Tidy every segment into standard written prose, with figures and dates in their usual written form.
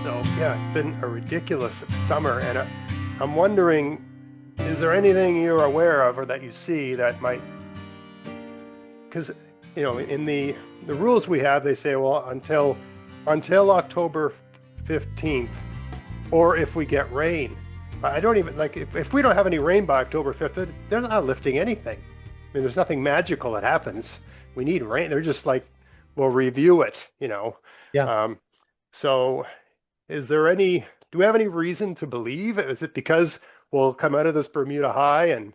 So yeah, it's been a ridiculous summer, and I'm wondering, is there anything you're aware of or that you see that might, because in the rules we have, they say, well, until October 15th, or if we get rain. I don't even like if we don't have any rain by October 5th, they're not lifting anything. I mean, there's nothing magical that happens. We need rain. They're just like, we'll review it. Yeah. Um, so do we have any reason to believe? Is it because we'll come out of this Bermuda high and,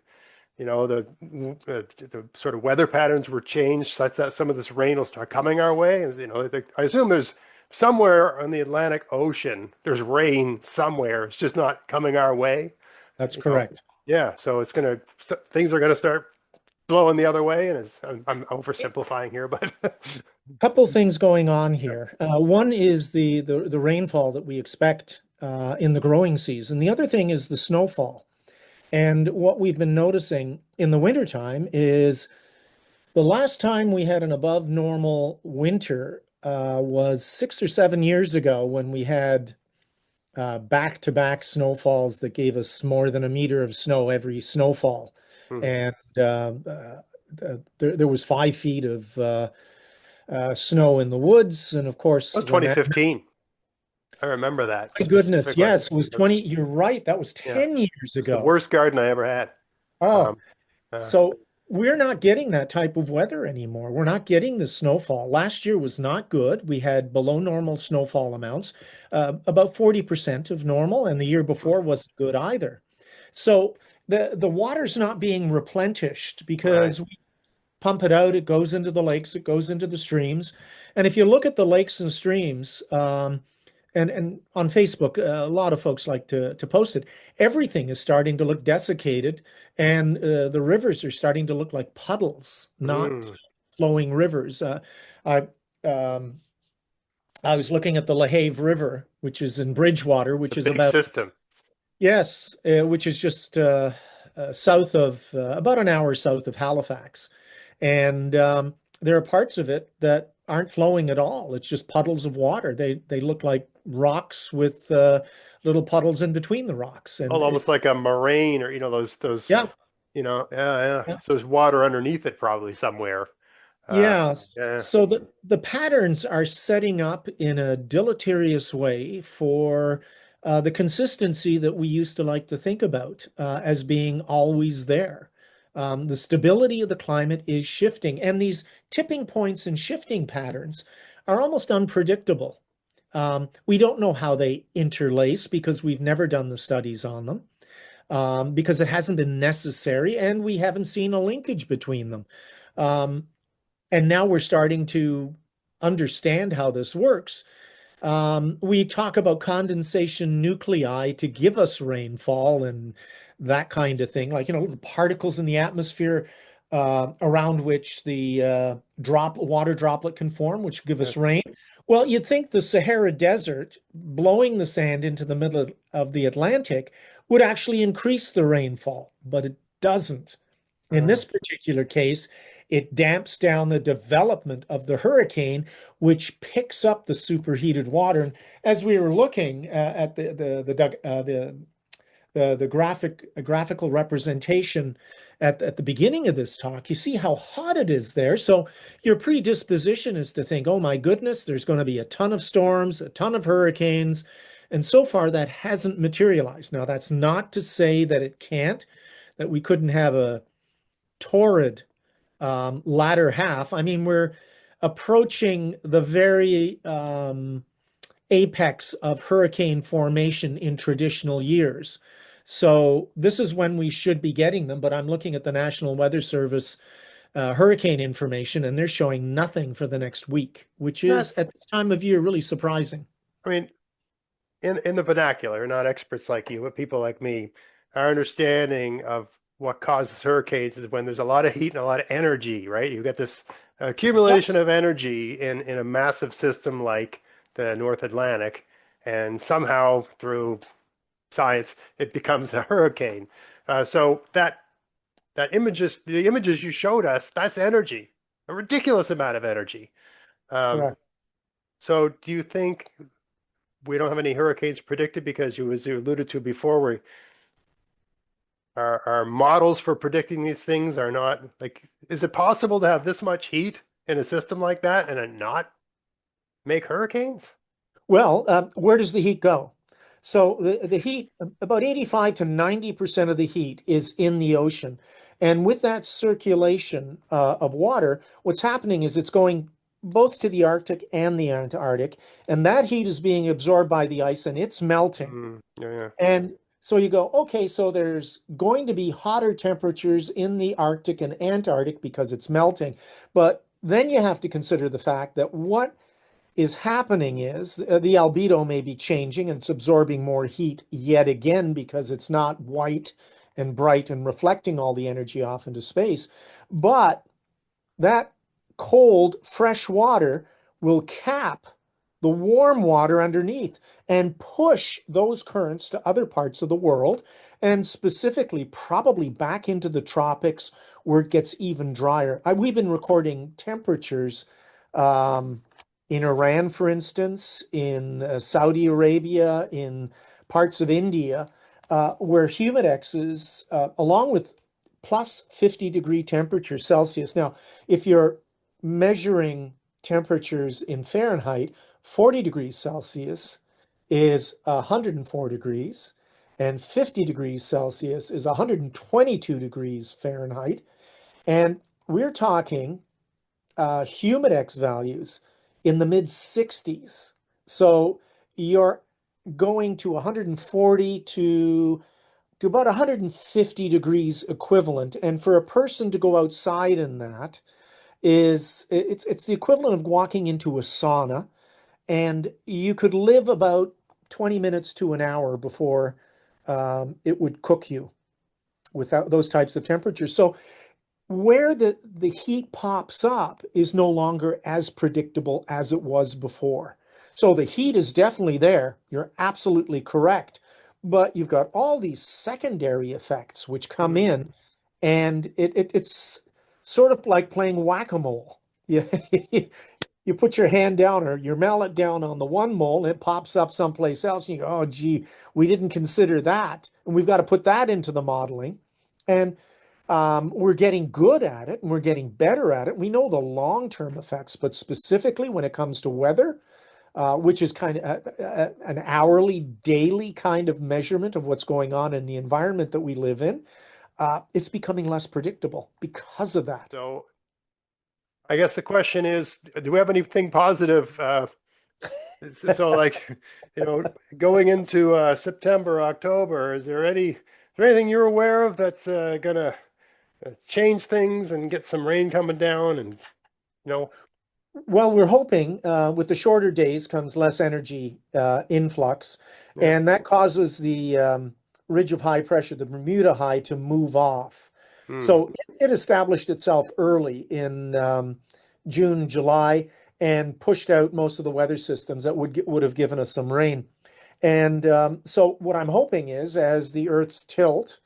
the sort of weather patterns were changed such that some of this rain will start coming our way? I assume there's somewhere on the Atlantic Ocean, there's rain somewhere. It's just not coming our way. That's You know, correct. yeah. So things are gonna start blowing the other way, and I'm A oversimplifying here, but couple things going on yeah. here. One is the rainfall that we expect in the growing season. The other thing is the snowfall. And what we've been noticing in the wintertime is the last time we had an above normal winter was 6 or 7 years ago when we had back-to-back snowfalls that gave us more than a meter of snow every snowfall. Hmm. And there was 5 feet of snow in the woods. And of That course, was when that, 2015. I remember that my goodness, specifically. yes, it was It was, 20. You're right. That was yeah, it 10 years was the ago. worst garden I ever had. Oh, Um, uh, so we're not getting that type of weather anymore. We're not getting the snowfall. Last year was not good. We had below normal snowfall amounts, about 40% of normal, and the year before wasn't good either. So the water's not being replenished right. because we pump it out, it goes into the lakes, it goes into the streams. And if you look at the lakes and streams, and on Facebook, a lot of folks like to post it. Everything is starting to look desiccated, and the rivers are starting to look like puddles, not Mm. flowing rivers. I um, I was looking at the LaHave River, which is in Bridgewater, It's a which is big about system. yes, which is just south of about an hour south of Halifax, and there are parts of it that aren't flowing at all. It's just puddles of water. They look like rocks with little puddles in between the rocks, Oh, and almost it's like a moraine, or those, yeah, yeah, yeah. yeah. So there's water underneath it probably somewhere. Uh, Yeah, yeah. so the patterns are setting up in a deleterious way for the consistency that we used to like to think about as being always there. The stability of the climate is shifting, and these tipping points and shifting patterns are almost unpredictable. We don't know how they interlace because we've never done the studies on them, because it hasn't been necessary, and we haven't seen a linkage between them. Um, and now we're starting to understand how this works. We talk about condensation nuclei to give us rainfall and that kind of thing, like, the particles in the atmosphere around which the water droplet can form, which give us Yes. rain. Well, you'd think the Sahara Desert blowing the sand into the middle of the Atlantic would actually increase the rainfall, but it doesn't. In Uh, this particular case, it damps down the development of the hurricane, which picks up the superheated water. And as we were looking at the graphical representation at the beginning of this talk, you see how hot it is there. So your predisposition is to think, oh my goodness, there's going to be a ton of storms, a ton of hurricanes. And so far, that hasn't materialized. Now, that's not to say that it can't, that we couldn't have a torrid latter half. I mean, we're approaching the very apex of hurricane formation in traditional years. So this is when we should be getting them. But I'm looking at the National Weather Service hurricane information, and they're showing nothing for the next week, which is that's, at this time of year really surprising. I mean, in the vernacular, not experts like you, but people like me, our understanding of what causes hurricanes is when there's a lot of heat and a lot of energy, right? You get this Yep. accumulation of energy in a massive system like the North Atlantic, and somehow through science, it becomes a hurricane. So the images you showed us, that's energy, a ridiculous amount of energy. Um, Correct. so do you think we don't have any hurricanes predicted because as you alluded to before, our models for predicting these things are not like, is it possible to have this much heat in a system like that and it not make hurricanes? Well, where does the heat go? So the heat, about 85 to 90% of the heat is in the ocean. And with that circulation of water, what's happening is it's going both to the Arctic and the Antarctic, and that heat is being absorbed by the ice and it's melting. Yeah, yeah. And so you go, okay, so there's going to be hotter temperatures in the Arctic and Antarctic because it's melting. But then you have to consider the fact that what is happening is the albedo may be changing and it's absorbing more heat yet again because it's not white and bright and reflecting all the energy off into space. But that cold, fresh water will cap the warm water underneath and push those currents to other parts of the world, and specifically probably back into the tropics where it gets even drier. We've been recording temperatures um, in Iran, for instance, in Saudi Arabia, in parts of India, where humidexes, along with plus 50-degree temperature Celsius. Now, if you're measuring temperatures in Fahrenheit, 40 degrees Celsius is 104 degrees, and 50 degrees Celsius is 122 degrees Fahrenheit. And we're talking humidex values in the mid 60s. So you're going to 140 to about 150 degrees equivalent. And for a person to go outside in that is it's the equivalent of walking into a sauna, and you could live about 20 minutes to an hour before it would cook you without those types of temperatures. So where the heat pops up is no longer as predictable as it was before. So the heat is definitely there. You're absolutely correct. But you've got all these secondary effects which come Hmm. in, and it's sort of like playing whack-a-mole. You, you put your hand down or your mallet down on the one mole, and it pops up someplace else, and you go, oh, gee, we didn't consider that. And we've got to put that into the modeling. And we're getting good at it and we're getting better at it. We know the long-term effects, but specifically when it comes to weather, which is kind of an hourly, daily kind of measurement of what's going on in the environment that we live in, it's becoming less predictable because of that. So I guess the question is, do we have anything positive? So like, going into September, October, is there anything you're aware of that's gonna change things and get some rain coming down and, you know, Well, we're hoping with the shorter days comes less energy influx, yeah. and that causes the ridge of high pressure, the Bermuda High, to move off. Hmm. So it established itself early in June, July, and pushed out most of the weather systems that would have given us some rain. And so what I'm hoping is, as the Earth's tilt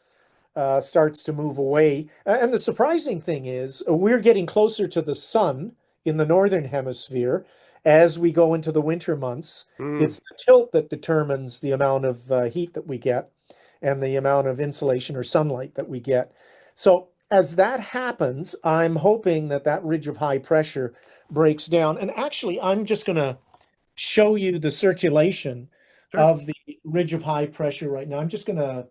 starts to move away. And the surprising thing is, we're getting closer to the sun in the northern hemisphere as we go into the winter months. Hmm. It's the tilt that determines the amount of heat that we get and the amount of insolation or sunlight that we get. So as that happens, I'm hoping that that ridge of high pressure breaks down. And actually, I'm just going to show you the circulation Sure. of the ridge of high pressure right now. I'm just going to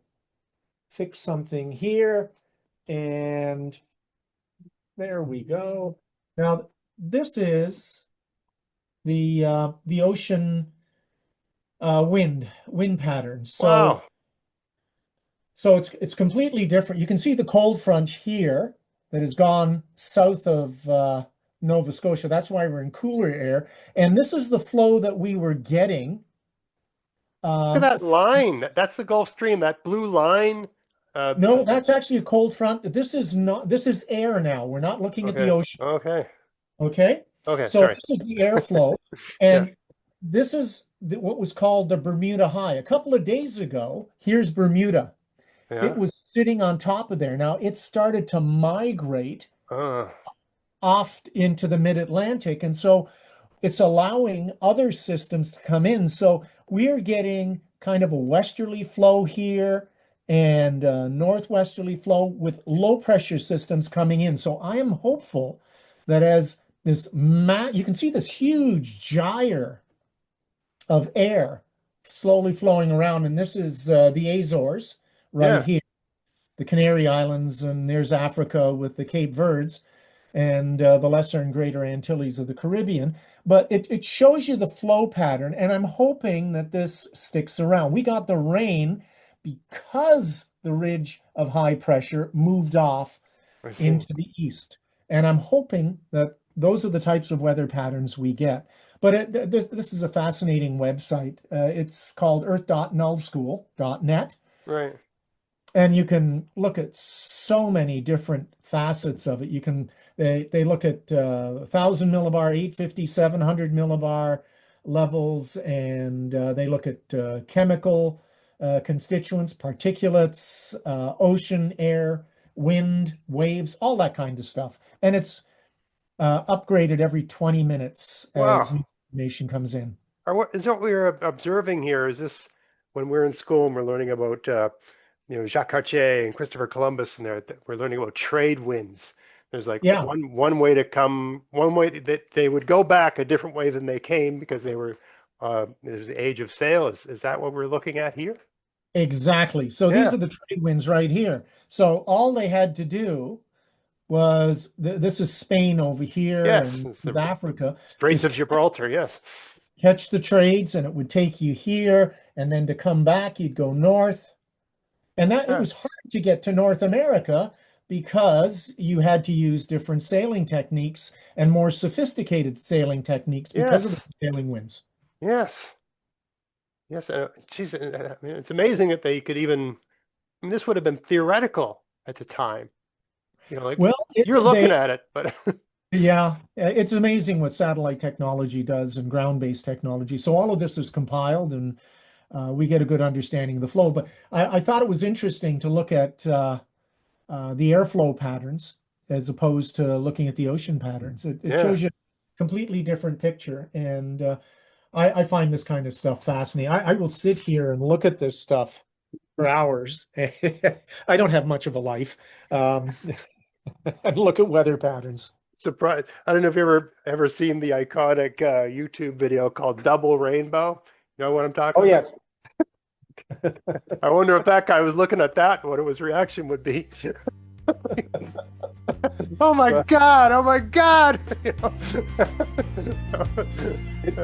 fix something here, and there we go. Now, this is the ocean wind pattern. So Wow. it's completely different. You can see the cold front here that has gone south of Nova Scotia. That's why we're in cooler air. And this is the flow that we were getting. Look at that line. That's the Gulf Stream, that blue line. Uh, No, that's actually a cold front. This is not, this is air now. We're not looking at the okay. ocean. Okay. Okay. Okay. So Sorry. this is the airflow, Yeah. and this is what was called the Bermuda High. A couple of days ago, here's Bermuda. It Yeah. was sitting on top of there. Now it started to migrate Uh, off into the mid-Atlantic, and so it's allowing other systems to come in. So we're getting kind of a westerly flow here and northwesterly flow with low pressure systems coming in. So I am hopeful that as you can see this huge gyre of air slowly flowing around, and this is the Azores right Yeah. here, the Canary Islands, and there's Africa with the Cape Verdes and the Lesser and Greater Antilles of the Caribbean. But it shows you the flow pattern, and I'm hoping that this sticks around. We got the rain because the ridge of high pressure moved off I see. into the east. And I'm hoping that those are the types of weather patterns we get. But this is a fascinating website. It's called earth.nullschool.net. Right. And you can look at so many different facets of it. They look at 1,000 millibar, 850, 700 millibar levels, and they look at chemical constituents, particulates, ocean, air, wind, waves, all that kind of stuff. And it's upgraded every 20 minutes as Wow. new information comes in. Is what we're observing here? Is this when we're in school and we're learning about Jacques Cartier and Christopher Columbus, and we're learning about trade winds. There's like Yeah, one way to come, one way that they would go back a different way than they came because they were there's the age of sail. Is that what we're looking at here? exactly. So these Yeah. are the trade winds right here. So all they had to do was this is Spain over here Yes. and It's the Africa. Straits Just of Gibraltar. Yes. catch the trades and it would take you here. And then to come back, you'd go north. And that it Yeah. was hard to get to North America because you had to use different sailing techniques and more sophisticated sailing techniques because of the Yes. sailing winds. Yes. Yes. Geez, I mean, it's amazing that they could even. I mean, this would have been theoretical at the time. Like Well, you're looking at it, but yeah, it's amazing what satellite technology does and ground-based technology. So all of this is compiled and we get a good understanding of the flow. But I thought it was interesting to look at the airflow patterns as opposed to looking at the ocean patterns. It yeah. shows you a completely different picture. And I find this kind of stuff fascinating. I will sit here and look at this stuff for hours. I don't have much of a life. Um, and look at weather patterns. Surprise! I don't know if you ever seen the iconic YouTube video called Double Rainbow. You know what I'm talking Oh, about? yes. I wonder if that guy was looking at that, what his reaction would be. Oh my But God! Oh my God! it,